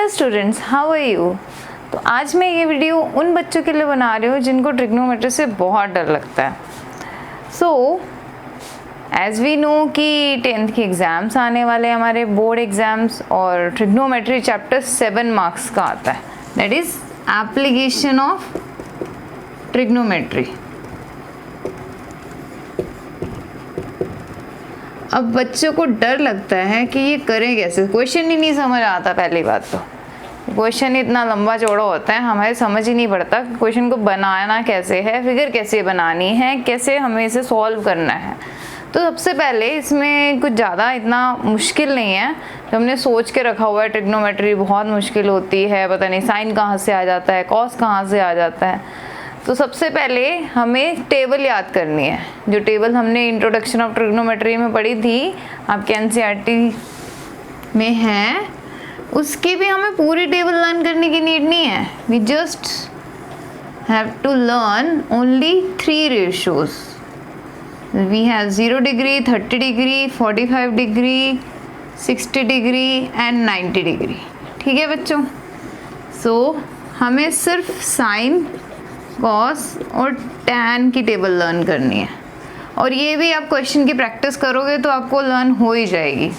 Students, how are you. तो आज मैं ये वीडियो उन बच्चों के लिए बना रही हूँ जिनको ट्रिग्नोमेट्री से बहुत डर लगता है। सो एज वी नो कि 10th के एग्ज़ाम्स आने वाले हैं, हमारे बोर्ड एग्ज़ाम्स, और ट्रिग्नोमेट्री चैप्टर 7 मार्क्स का आता है, that is application of trigonometry. अब बच्चों को डर लगता है कि ये करें कैसे, क्वेश्चन ही नहीं समझ आता। पहली बात तो क्वेश्चन इतना लंबा चौड़ा होता है, हमें समझ ही नहीं पड़ता क्वेश्चन को बनाना कैसे है, फिगर कैसे बनानी है, कैसे हमें इसे सॉल्व करना है। तो सबसे पहले इसमें कुछ ज़्यादा इतना मुश्किल नहीं है जो हमने सोच के रखा हुआ है। ट्रिग्नोमेट्री बहुत मुश्किल होती है, पता नहीं साइन कहाँ से आ जाता है, कॉस कहाँ से आ जाता है। तो सबसे पहले हमें टेबल याद करनी है, जो टेबल हमने इंट्रोडक्शन ऑफ ट्रिग्नोमेट्री में पढ़ी थी, आपके एनसीईआरटी में है, उसकी भी हमें पूरी टेबल लर्न करने की नीड नहीं है। We just have to learn only 3 ratios. We have 0 degree, 30 degree, 45 degree, 60 degree and 90 degree. ठीक है बच्चों। सो हमें सिर्फ साइन, कॉस और टैन की टेबल लर्न करनी है, और ये भी आप क्वेश्चन की प्रैक्टिस करोगे तो आपको लर्न हो ही जाएगी।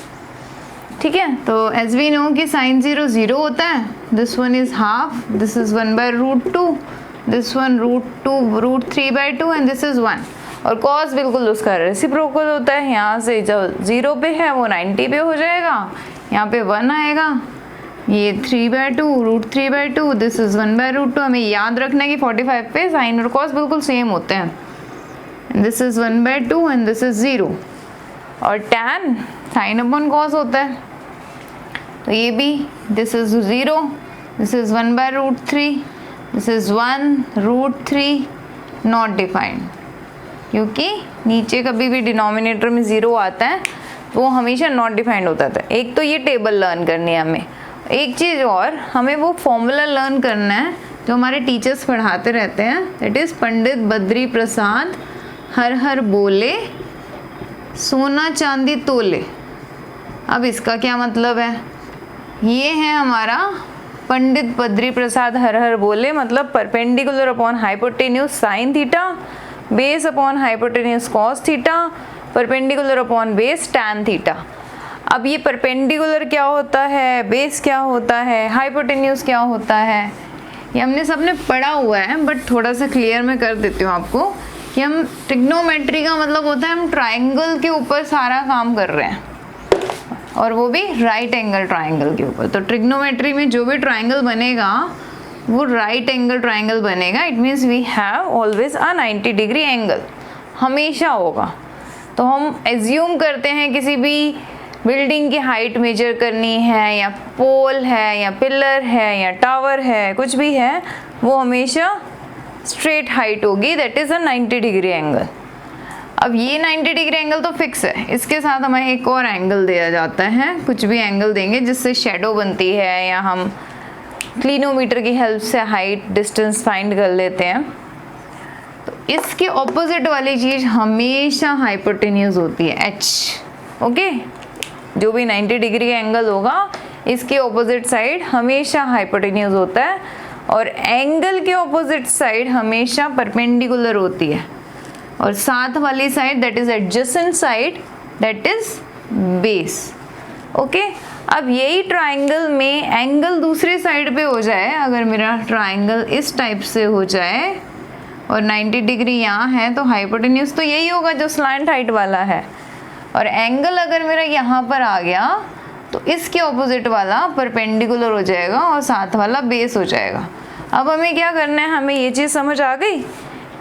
ठीक है। तो एज वी नो कि साइन 0 0 होता है, this one is half, this is 1/√2, this one √2 √3/2 and this is 1। और कॉस बिल्कुल उसका रेसिप्रोकल होता है, यहाँ से जो 0 पे है वो 90 पे हो जाएगा, यहाँ पे 1 आएगा, ये 3/2 √3/2, दिस इज 1/√2। हमें याद रखना है कि 45 पे साइन और कॉस बिल्कुल सेम होते हैं। This is 1/2 and this is 0। और टैन साइन अपॉन कॉस होता है, तो ये भी this is 0, this is 1/√3, this is 1√3 not defined, क्योंकि नीचे कभी भी डिनोमिनेटर में 0 आता है वो हमेशा नॉट डिफाइंड होता था। एक तो ये टेबल लर्न करनी है हमें, एक चीज़ और हमें वो फॉर्मूला लर्न करना है जो हमारे टीचर्स पढ़ाते रहते हैं, दैट इज़ पंडित बद्री प्रसाद हर हर बोले सोना चांदी तोले। अब इसका क्या मतलब है, ये है हमारा पंडित बद्री प्रसाद हर हर बोले, मतलब perpendicular upon hypotenuse sine theta, base upon hypotenuse cos theta, perpendicular upon base tan theta. अब ये परपेंडिकुलर क्या होता है, बेस क्या होता है, हाइपोटेन्यूज क्या होता है, ये हमने सबने पढ़ा हुआ है, बट थोड़ा सा क्लियर मैं कर देती हूँ आपको कि हम ट्रिग्नोमेट्री का मतलब होता है हम ट्राइंगल के ऊपर सारा काम कर रहे हैं, और वो भी राइट एंगल ट्राइंगल के ऊपर। तो ट्रिग्नोमेट्री में जो भी ट्राइंगल बनेगा वो राइट एंगल ट्राइंगल बनेगा। It means we have always a 90 degree angle, हमेशा होगा। तो हम एज्यूम करते हैं किसी भी बिल्डिंग की हाइट मेजर करनी है, या पोल है, या पिलर है, या टावर है, कुछ भी है, वो हमेशा स्ट्रेट हाइट होगी, that is a 90 degree angle. अब ये 90 डिग्री एंगल तो फिक्स है, इसके साथ हमें एक और एंगल दिया जाता है, कुछ भी एंगल देंगे जिससे शेडो बनती है, या हम क्लिनोमीटर की हेल्प से हाइट डिस्टेंस फाइंड कर लेते हैं। तो इसके ऑपोजिट वाली चीज़ हमेशा हाइपोटेन्यूज होती है, h। ओके, जो भी 90 डिग्री एंगल होगा इसके ऑपोजिट साइड हमेशा हाइपोटेन्यूज होता है, और एंगल के ऑपोजिट साइड हमेशा परपेंडिकुलर होती है, और साथ वाली side that is adjacent side that is base. Okay. अब यही ट्राइंगल में एंगल दूसरी साइड पे हो जाए, अगर मेरा ट्राइंगल इस टाइप से हो जाए और 90 डिग्री यहाँ है, तो हाइपोटेन्यूज तो यही होगा जो स्लैंट हाइट वाला है, और एंगल अगर मेरा यहाँ पर आ गया तो इसके ऑपोजिट वाला परपेंडिकुलर हो जाएगा और साथ वाला बेस हो जाएगा। अब हमें क्या करना है, हमें ये चीज़ समझ आ गई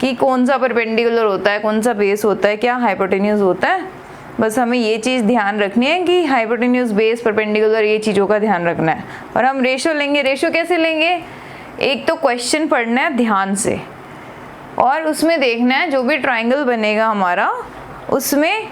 कि कौन सा परपेंडिकुलर होता है, कौन सा बेस होता है, क्या हाइपोटेन्यूज होता है। बस हमें ये चीज़ ध्यान रखनी है कि हाइपोटेन्यूज, बेस, परपेंडिकुलर, ये चीज़ों का ध्यान रखना है। और हम रेशो लेंगे। रेशो कैसे लेंगे, एक तो क्वेश्चन पढ़ना है ध्यान से, और उसमें देखना है जो भी ट्राइंगल बनेगा हमारा उसमें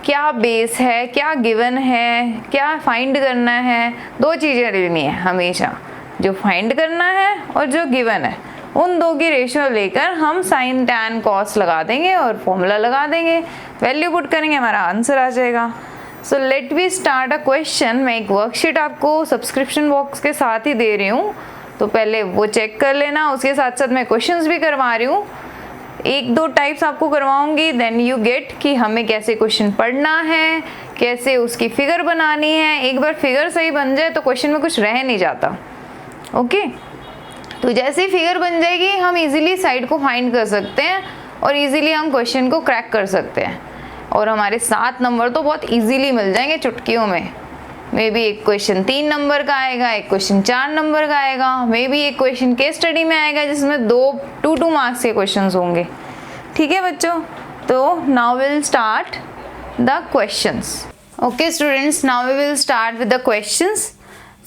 क्या बेस है, क्या गिवन है, क्या फाइंड करना है। 2 चीज़ें लेनी है हमेशा, जो फाइंड करना है और जो गिवन है, उन 2 की रेशियो लेकर हम साइन टैन कॉस लगा देंगे और फॉर्मूला लगा देंगे, वैल्यू पुट करेंगे, हमारा आंसर आ जाएगा। So let we start a question. मैं एक वर्कशीट आपको सब्सक्रिप्शन बॉक्स के साथ ही दे रही हूँ, तो पहले वो चेक कर लेना। उसके साथ साथ मैं क्वेश्चंस भी करवा रही हूँ, 1-2 टाइप्स आपको करवाऊंगी। देन यू गेट कि हमें कैसे क्वेश्चन पढ़ना है, कैसे उसकी फिगर बनानी है। एक बार फिगर सही बन जाए तो क्वेश्चन में कुछ रह नहीं जाता। ओके, तो जैसे ही फिगर बन जाएगी हम इजीली साइड को फाइंड कर सकते हैं और इजीली हम क्वेश्चन को क्रैक कर सकते हैं, और हमारे 7 नंबर तो बहुत इजीली मिल जाएंगे चुटकियों में। मे बी एक क्वेश्चन 3 नंबर का आएगा, एक क्वेश्चन 4 नंबर का आएगा, मे बी एक क्वेश्चन केस स्टडी में आएगा जिसमें 2 मार्क्स के क्वेश्चंस होंगे। ठीक है बच्चों, तो now will start the questions. Okay students, now we will start with the questions.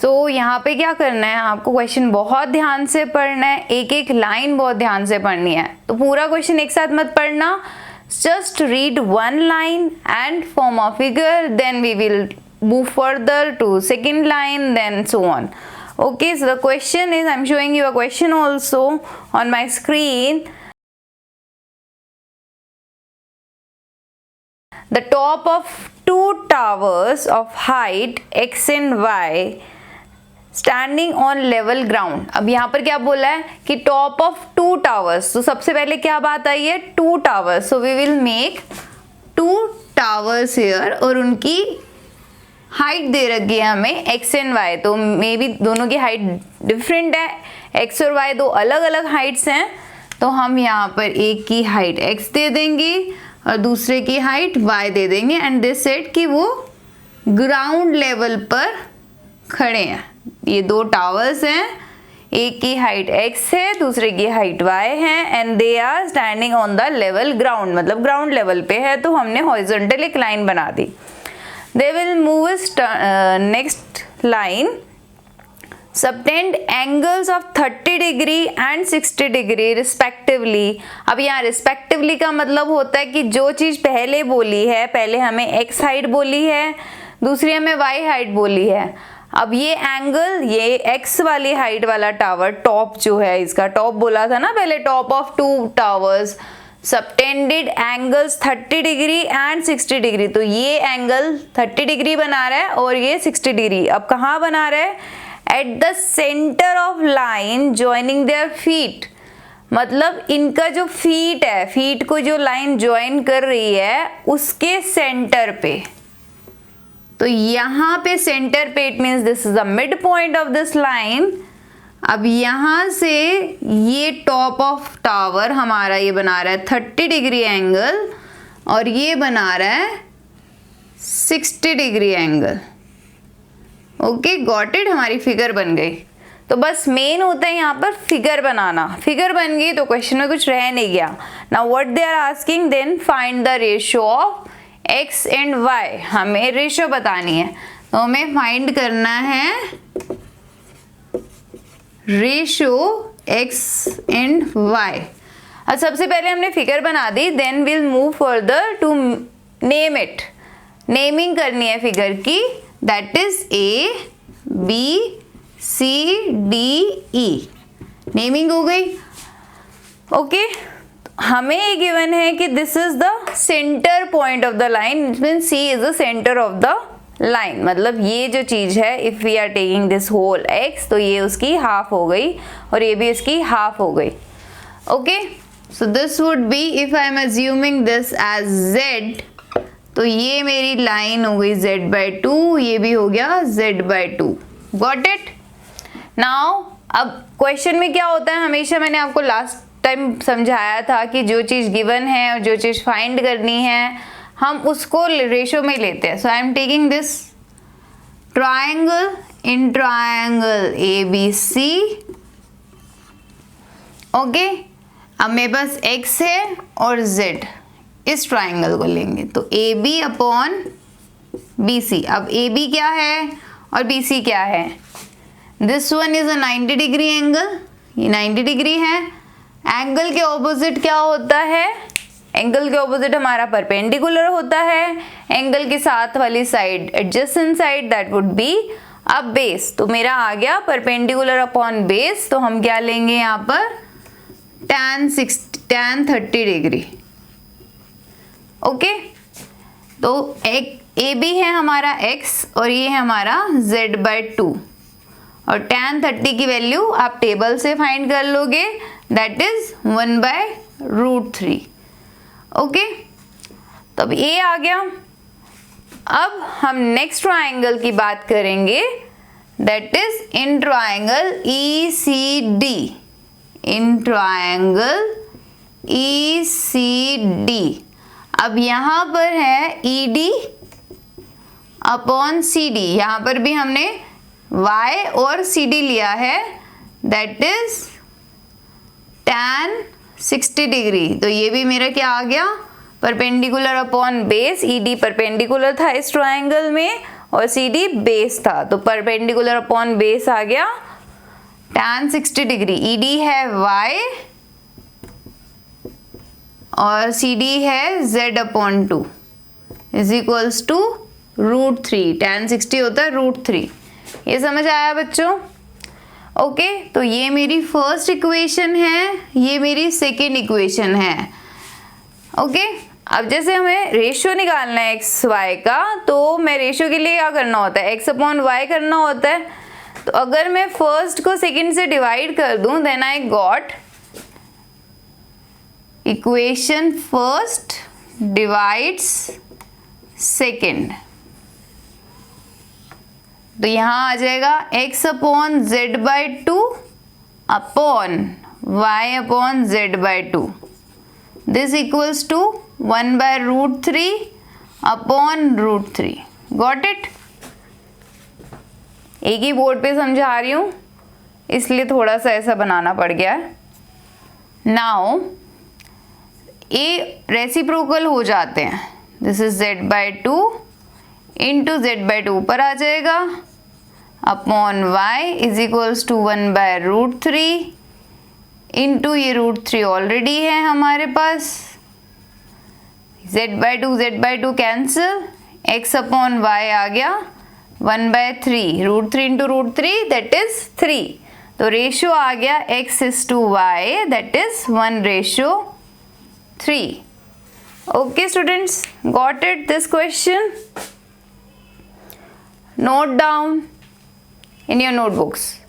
तो यहाँ पे क्या करना है, आपको क्वेश्चन बहुत ध्यान से पढ़ना है, एक एक लाइन बहुत ध्यान से पढ़नी है। तो पूरा क्वेश्चन एक साथ मत पढ़ना, just read 1 line and form a figure, then we will move further to second line, then so on. Okay, so the question is, I'm showing you a question also on my screen. The top of 2 towers of height x and y standing on level ground. अब यहाँ पर क्या बोला है कि top of 2 towers, तो सबसे पहले क्या बात आई है, 2 towers. So we will make 2 towers here, और उनकी हाइट दे रखी है हमें x एंड y। तो मे बी दोनों की हाइट डिफरेंट है, x और y 2 अलग अलग हाइट्स हैं। तो हम यहाँ पर एक की हाइट x दे देंगे और दूसरे की हाइट y दे देंगे, एंड दिस सेट कि वो ग्राउंड लेवल पर खड़े हैं। ये 2 टावर्स हैं, एक की हाइट x है, दूसरे की हाइट y है, and they are standing on the level ground, मतलब ग्राउंड लेवल पे है। तो हमने हॉरिजॉन्टल एक लाइन बना दी। They will move next line, subtended angles of 30 degree and 60 degree respectively. अब यहाँ रिस्पेक्टिवली का मतलब होता है कि जो चीज़ पहले बोली है, पहले हमें x हाइट बोली है, दूसरी हमें y हाइट बोली है। अब ये एंगल, ये x वाली हाइट वाला टावर, टॉप जो है, इसका टॉप बोला था ना पहले, top of 2 towers subtended angles 30 degree and 60 degree. तो ये एंगल 30 डिग्री बना रहा है और ये 60 डिग्री। अब कहाँ बना रहा है, at the centre of line joining their feet. मतलब इनका जो फीट है, फीट को जो लाइन ज्वाइन कर रही है उसके सेंटर पे। तो यहाँ पे सेंटर पे, it means this is the mid point of this line. अब यहाँ से ये टॉप ऑफ टावर हमारा ये बना रहा है 30 डिग्री एंगल, और ये बना रहा है 60 degree angle. Okay, got it, हमारी फिगर बन गई। तो बस मेन होता है यहाँ पर फिगर बनाना। फिगर बन गई तो क्वेश्चन में कुछ रह नहीं गया। Now what they are asking, then find the ratio of x and y। हमें रेशियो बतानी है, तो हमें फाइंड करना है रेशियो x एंड y। अब सबसे पहले हमने फिगर बना दी, then will move further to name it. Naming करनी है फिगर की, that is A B C D E। Naming हो गई। ओके, हमें ये गिवन है कि this is the centre point of the line, it mean C is the centre of the line. मतलब ये जो चीज है, if we are taking this whole x, तो ये उसकी हाफ हो गई और ये भी इसकी हाफ हो गई। Okay, so this would be, if I am assuming this as z, तो ये मेरी लाइन हो गई z/2, ये भी हो गया z/2। Got it. नाउ अब क्वेश्चन में क्या होता है, हमेशा मैंने आपको लास्ट टाइम समझाया था कि जो चीज़ गिवन है और जो चीज़ फाइंड करनी है हम उसको रेशो में लेते हैं। So I am taking this triangle, in triangle ABC। Okay, अब मेरे पास x है और z, इस ट्रायंगल को लेंगे तो AB अपॉन BC। अब AB क्या है और BC क्या है, this one is a 90 degree angle, ये 90 डिग्री है। एंगल के ऑपोजिट क्या होता है, एंगल के ऑपोजिट हमारा परपेंडिकुलर होता है। एंगल के साथ वाली side adjacent side, that would be अब बेस। तो मेरा आ गया परपेंडिकुलर अपॉन बेस, तो हम क्या लेंगे यहाँ पर tan 30 डिग्री। ओके, तो एक ए बी है हमारा x और ये है हमारा z/2 और tan 30 की वैल्यू आप टेबल से फाइंड कर लोगे, दैट इज 1/√3। ओके, तो अब ये आ गया। अब हम नेक्स्ट ट्राइंगल की बात करेंगे, that is in triangle ECD। In triangle ECD अब यहाँ पर है ED अपॉन CD, यहाँ पर भी हमने Y और CD लिया है, दैट इज tan 60 डिग्री। तो ये भी मेरा क्या आ गया, perpendicular upon base. ED perpendicular था इस ट्राइंगल में और CD बेस था, तो परपेंडिकुलर अपॉन बेस आ गया tan 60 डिग्री। ED है Y और CD है Z/2 is equals to √3। tan 60 होता है √3। ये समझ आया बच्चों? ओके, तो ये मेरी फर्स्ट इक्वेशन है, ये मेरी सेकेंड इक्वेशन है। ओके, अब जैसे हमें रेशियो निकालना है एक्स वाई का, तो मैं रेशियो के लिए क्या करना होता है, x/y करना होता है। तो अगर मैं फर्स्ट को सेकेंड से डिवाइड कर दूं, then I got equation first divides second. तो यहाँ आ जाएगा x/z/2 upon y/z/2, this equals to 1/√3 upon √3। Got it? एक ही बोर्ड पे समझा रही हूँ, इसलिए थोड़ा सा ऐसा बनाना पड़ गया है। नाउ ये रेसिप्रोकल हो जाते हैं, this is z/2 into z/2 ऊपर आ जाएगा upon y is equals to 1/√3 into ये √3 ऑलरेडी है हमारे पास, z/2 cancel, x upon y आ गया 1/3, √3 इंटू √3 दैट इज 3। तो रेशियो आ गया x/y that is 1/3। Okay students, got it this question? Note down in your notebooks.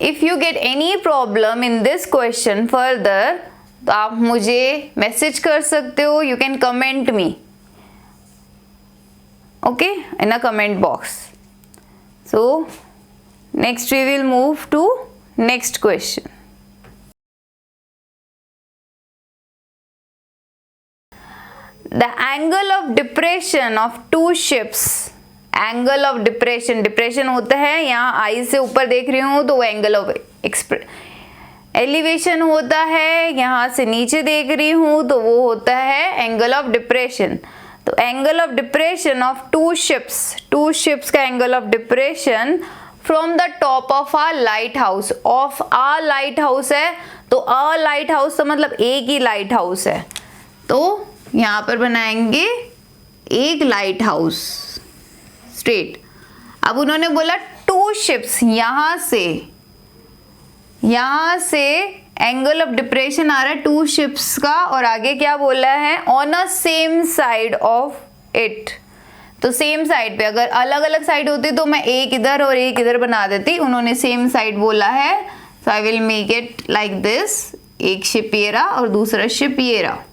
If you get any problem in this question further, तो आप मुझे message कर सकते हो, you can comment me, okay, in a comment box. So next we will move to next question. The angle of depression of two ships, angle of depression, depression होता है यहाँ आई से ऊपर देख रही हूँ तो वो एंगल ऑफ एलिवेशन होता है, यहाँ से नीचे देख रही हूँ तो वो होता है एंगल ऑफ डिप्रेशन। तो angle of depression of two ships का angle of depression from the top of a lighthouse, of a lighthouse है, तो अ लाइट हाउस तो मतलब एक ही लाइट हाउस है, तो यहाँ पर बनाएंगे एक लाइट हाउस स्ट्रेट। अब उन्होंने बोला टू शिप्स, यहाँ से एंगल ऑफ डिप्रेशन आ रहा है टू शिप्स का, और आगे क्या बोला है, on a same side of it. तो सेम साइड पे, अगर अलग अलग साइड होती तो मैं एक इधर और एक इधर बना देती, उन्होंने सेम साइड बोला है, so I will make it like this, एक शिप ये रहा और दूसरा शिप ये रहा।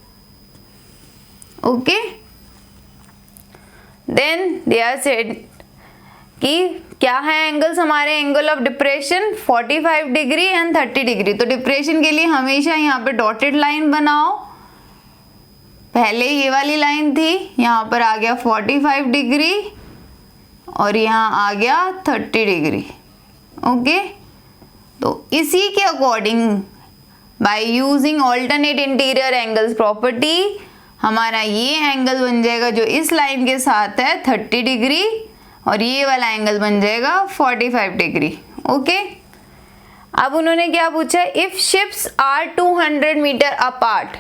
Okay, then they are said कि क्या है एंगल्स हमारे, angle of depression 45 degree and 30 degree. तो डिप्रेशन के लिए हमेशा यहाँ पे डॉटेड लाइन बनाओ, पहले ये वाली लाइन थी, यहाँ पर आ गया 45 डिग्री और यहाँ आ गया 30 डिग्री। ओके, तो इसी के according by using alternate interior angles property हमारा ये एंगल बन जाएगा जो इस लाइन के साथ है 30 डिग्री, और ये वाला एंगल बन जाएगा 45 डिग्री। ओके, अब उन्होंने क्या पूछा, if ships are 200 metre apart,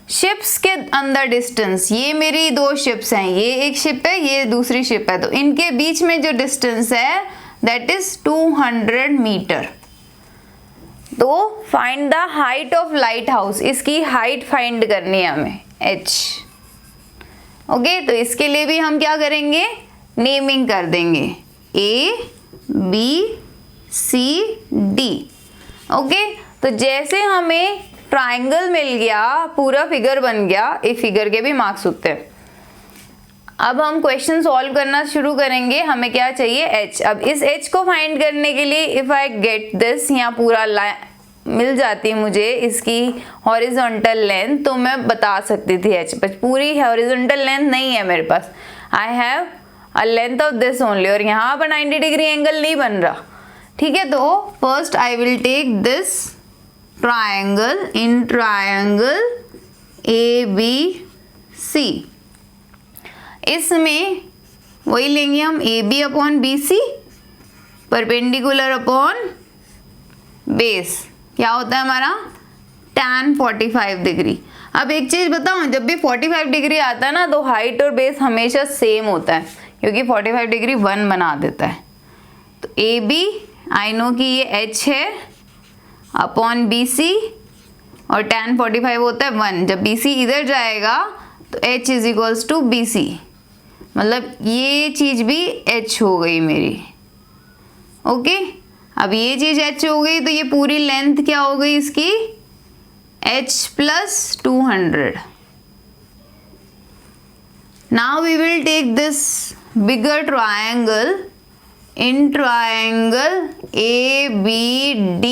ships के अंदर डिस्टेंस, ये मेरी दो शिप्स हैं, ये एक शिप है ये दूसरी शिप है, तो इनके बीच में जो डिस्टेंस है दैट इज 200 मीटर। तो find the height of light house, इसकी हाइट फाइंड करनी है हमें, h। ओके, तो इसके लिए भी हम क्या करेंगे, नेमिंग कर देंगे ABCD। ओके, तो जैसे हमें ट्राइंगल मिल गया, पूरा फिगर बन गया, एक फिगर के भी मार्क्स होते हैं। अब हम क्वेश्चन सॉल्व करना शुरू करेंगे। हमें क्या चाहिए, h। अब इस h को फाइंड करने के लिए इफ आई गेट दिस, यहाँ पूरा मिल जाती मुझे इसकी हॉरिजॉन्टल लेंथ, तो मैं बता सकती थी h, पर पूरी हॉरिजॉन्टल लेंथ नहीं है मेरे पास। I have a length of this only, और यहाँ पर 90 डिग्री एंगल नहीं बन रहा। ठीक है, तो first I will take this triangle, in triangle ABC, इसमें वही लेंगे हम AB upon BC, perpendicular upon base, क्या होता है हमारा tan 45 डिग्री। अब एक चीज बताऊं, जब भी 45 डिग्री आता है ना, तो हाइट और बेस हमेशा सेम होता है, क्योंकि 45 डिग्री 1 बना देता है। तो AB आई नो कि ये h है अपॉन BC, और tan 45 होता है 1। जब BC इधर जाएगा तो h is equals to BC, मतलब ये चीज भी h हो गई मेरी। ओके, अब ये चीज h हो गई, तो ये पूरी लेंथ क्या हो गई इसकी, h plus 200। Now we will take this bigger triangle in triangle ABD।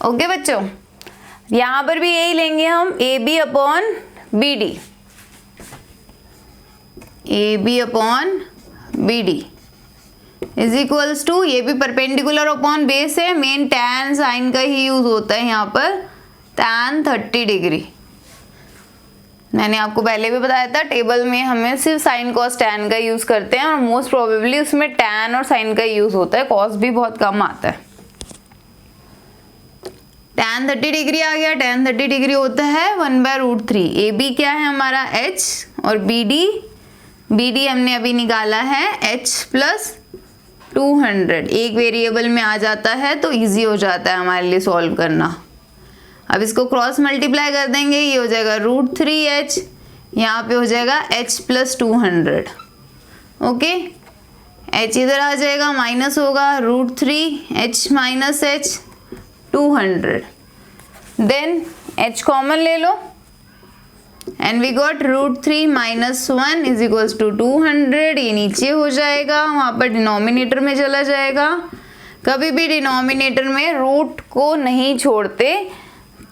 Okay बच्चों, यहां पर भी यही लेंगे हम AB upon BD, AB upon BD is equals to, ये भी परपेंडिकुलर अपॉन बेस है, मेन tan साइन का ही यूज होता है यहाँ पर, tan 30 डिग्री। मैंने आपको पहले भी बताया था, टेबल में हमें सिर्फ साइन कॉस tan का यूज करते हैं, और मोस्ट प्रोबेबली उसमें tan और साइन का यूज होता है, कॉस भी बहुत कम आता है। tan 30 डिग्री आ गया, tan 30 डिग्री होता है 1/√3। AB क्या है हमारा h, और BD हमने अभी निकाला है h प्लस 200। एक वेरिएबल में आ जाता है तो इजी हो जाता है हमारे लिए सॉल्व करना। अब इसको क्रॉस मल्टीप्लाई कर देंगे, ये हो जाएगा √3h, यहाँ पे हो जाएगा h प्लस 200। ओके, h इधर आ जाएगा, माइनस होगा, √3h minus h 200, then h common ले लो, and we got √3 minus 1 is equals to 200। ये नीचे हो जाएगा, वहाँ पर डिनोमिनेटर में चला जाएगा। कभी भी डिनोमिनेटर में रूट को नहीं छोड़ते,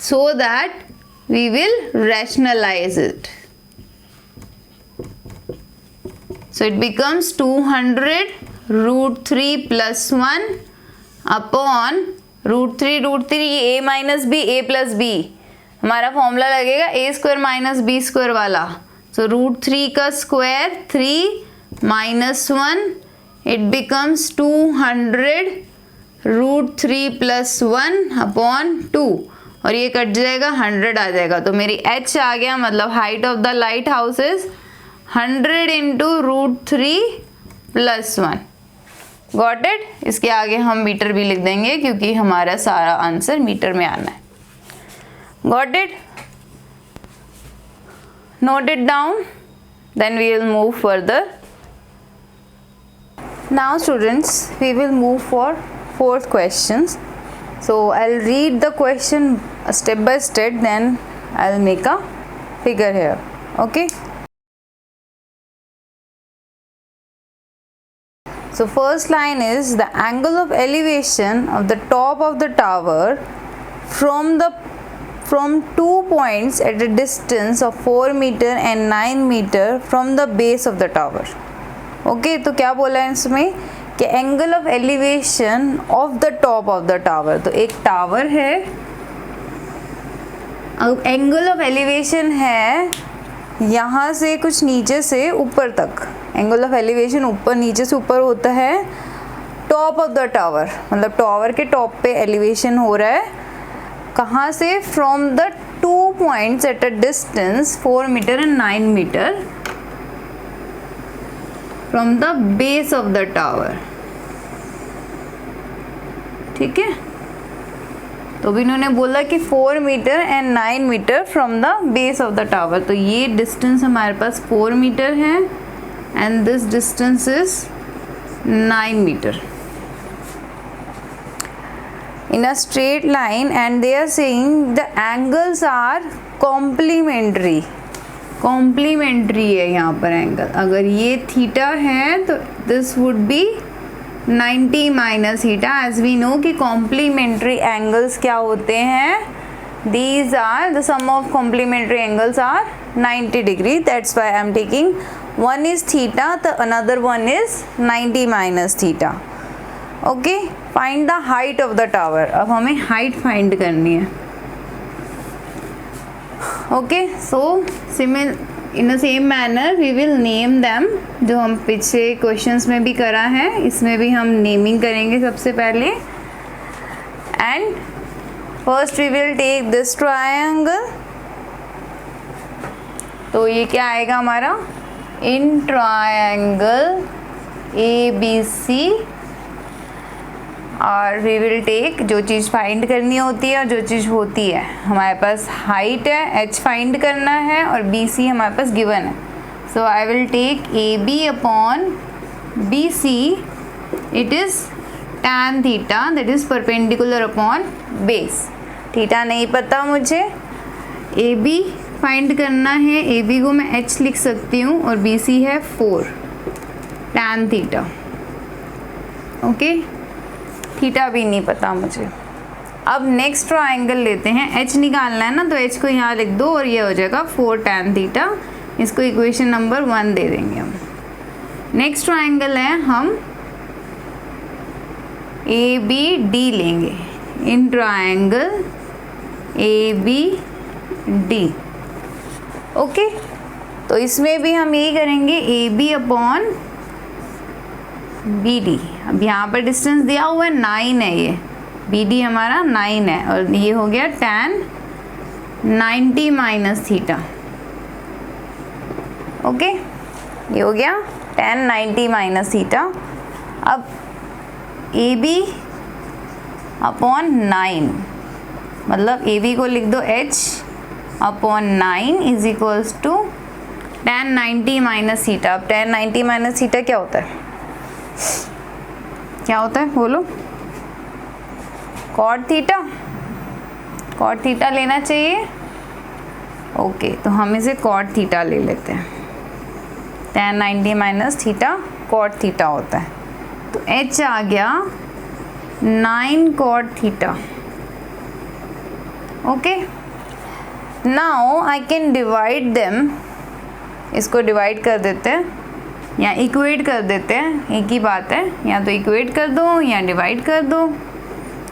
so that we will rationalise it. So it becomes 200 √3 plus 1 upon √3 a minus b, a plus b, हमारा फॉर्मूला लगेगा a² माइनस b² वाला। सो √3 का square 3 minus 1, it becomes 200 √3 plus 1 upon 2, और ये कट जाएगा, 100 आ जाएगा। तो मेरी h आ गया, मतलब height of the light house is 100 into √3 plus 1। Got it. इसके आगे हम मीटर भी लिख देंगे, क्योंकि हमारा सारा आंसर मीटर में आना है। Got it? Note it down, then we will move further. Now students, we will move for fourth questions. So I'll read the question step by step, then I'll make a figure here. Okay? So first line is the angle of elevation of the top of the tower from 2 points at a distance of 4 meter and 9 meter from the base of the tower. Okay, तो क्या बोला है इसमें कि angle of elevation of the top of the tower. तो एक tower है, अब एंगल ऑफ एलिवेशन है यहाँ से कुछ नीचे से ऊपर तक। एंगल ऑफ एलिवेशन ऊपर नीचे से ऊपर होता है टॉप ऑफ द टावर, मतलब टावर के टॉप पे एलिवेशन हो रहा है। कहाँ से? From the 2 points at a distance 4 metre and 9 metre from the base of the tower. ठीक है, तो भी इन्होंने बोला कि 4 metre and 9 metre from the base of the tower. तो ये डिस्टेंस हमारे पास 4 मीटर है and this distance is 9 metre in a straight line, and they are saying the angles are complementary है यहाँ पर एंगल। अगर ये थीटा है तो this would be 90 minus theta. As we know कि कॉम्प्लीमेंट्री एंगल्स क्या होते हैं, these are the sum of complementary angles are 90 degree, that's why I am taking one is theta, the another one is 90 minus theta। Okay, find the height of the tower. अब हमें height find करनी है। Okay, so in the same manner we will name them, जो हम पिछले questions में भी करा है, इसमें भी हम नेमिंग करेंगे सबसे पहले। And first we will take this triangle. तो ये क्या आएगा हमारा, इन ट्रायंगल ABC, और वी विल टेक जो चीज़ फाइंड करनी होती है और जो चीज़ होती है। हमारे पास हाइट है, h फाइंड करना है, और BC हमारे पास गिवन है। So I will take AB upon BC, it is tan theta, that is perpendicular upon base. Theta नहीं पता मुझे, AB फाइंड करना है। AB को मैं h लिख सकती हूँ और BC है 4 tan थीटा। ओके, थीटा भी नहीं पता मुझे। अब नेक्स्ट ट्रायंगल लेते हैं, h निकालना है ना, तो h को यहाँ लिख दो और ये हो जाएगा 4 tan थीटा। इसको इक्वेशन नंबर 1 दे देंगे हम। नेक्स्ट ट्रायंगल है, हम ABD लेंगे, इन ट्रायंगल ABD। ओके, तो इसमें भी हम यही करेंगे, AB अपॉन BD। अब यहाँ पर डिस्टेंस दिया हुआ है 9 है, ये BD हमारा 9 है, और ये हो गया tan 90 माइनस थीटा। ओके, ये हो गया tan 90 माइनस थीटा। अब AB अपॉन 9, मतलब AB को लिख दो h upon 9 is equals to tan 90 minus theta. अब tan 90 माइनस थीटा क्या होता है, क्या होता है बोलो, कॉट थीटा। कॉट थीटा लेना चाहिए। ओके, तो हम इसे कॉट थीटा ले लेते हैं। tan 90 minus theta cot theta होता है। तो h आ गया 9 cot theta. Okay, now I can divide them. इसको डिवाइड कर देते हैं या इक्वेट कर देते हैं, एक ही बात है, या तो इक्वेट कर दो या डिवाइड कर दो।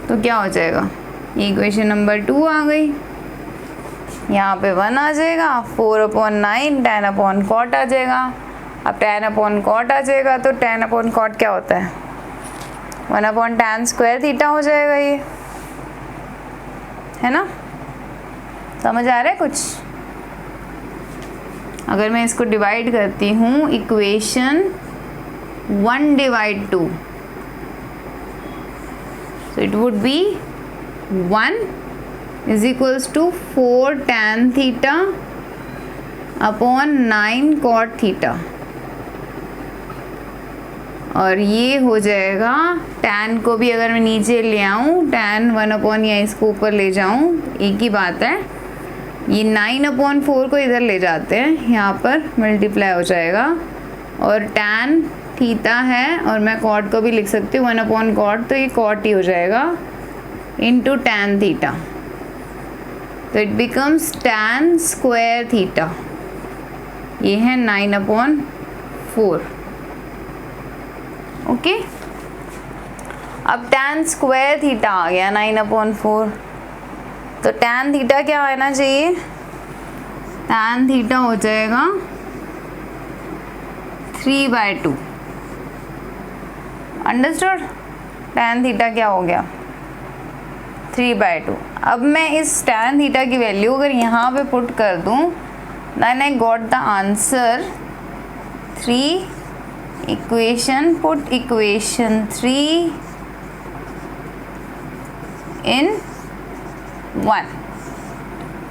तो क्या हो जाएगा, ये इक्वेशन नंबर 2 आ गई, यहाँ पे 1 आ जाएगा, 4 अपॉन 9 tan अपॉन कॉट आ जाएगा। अब tan अपॉन कॉट आ जाएगा तो tan अपॉन कॉट क्या होता है, 1 अपॉन tan स्क्वायर थीटा हो जाएगा, ये है ना। समझ आ रहा है कुछ। अगर मैं इसको डिवाइड करती हूँ, equation 1 divide 2, so it would be 1 is equals to 4 tan theta upon 9 cot theta, और ये हो जाएगा tan को भी अगर मैं नीचे ले आऊँ, tan 1 अपॉन या इसको ऊपर ले जाऊँ, एक ही बात है। ये 9 अपॉन 4 को इधर ले जाते हैं, यहाँ पर मल्टीप्लाई हो जाएगा, और tan थीटा है, और मैं कॉट को भी लिख सकती हूँ 1 अपॉन कॉट, तो ये कॉट ही हो जाएगा इंटू tan थीटा। तो it becomes tan square theta. ये है 9 अपॉन 4। ओके, अब tan स्क्वायर थीटा आ गया 9 अपॉन 4। तो tan थीटा क्या आना चाहिए, tan थीटा हो जाएगा 3/2। अंडरस्टूड, tan थीटा क्या हो गया 3/2। अब मैं इस tan थीटा की वैल्यू अगर यहाँ पे पुट कर दूँ, then I got the answer 3 equation, put equation 3 in 1।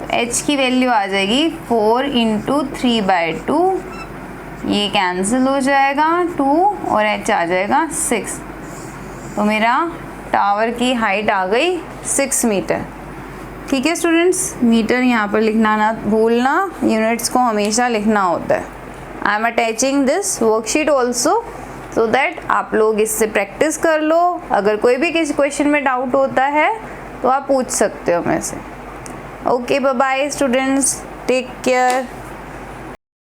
तो h की वैल्यू आ जाएगी 4 इंटू 3/2, ये कैंसिल हो जाएगा 2 और h आ जाएगा 6। तो मेरा टावर की हाइट आ गई 6 मीटर। ठीक है स्टूडेंट्स, मीटर यहाँ पर लिखना ना भूलना, यूनिट्स को हमेशा लिखना होता है। I am attaching this worksheet also so that आप लोग इससे प्रैक्टिस कर लो। अगर कोई भी किसी क्वेश्चन में डाउट होता है तो आप पूछ सकते हो मेरे से। Okay, bye bye students, take care.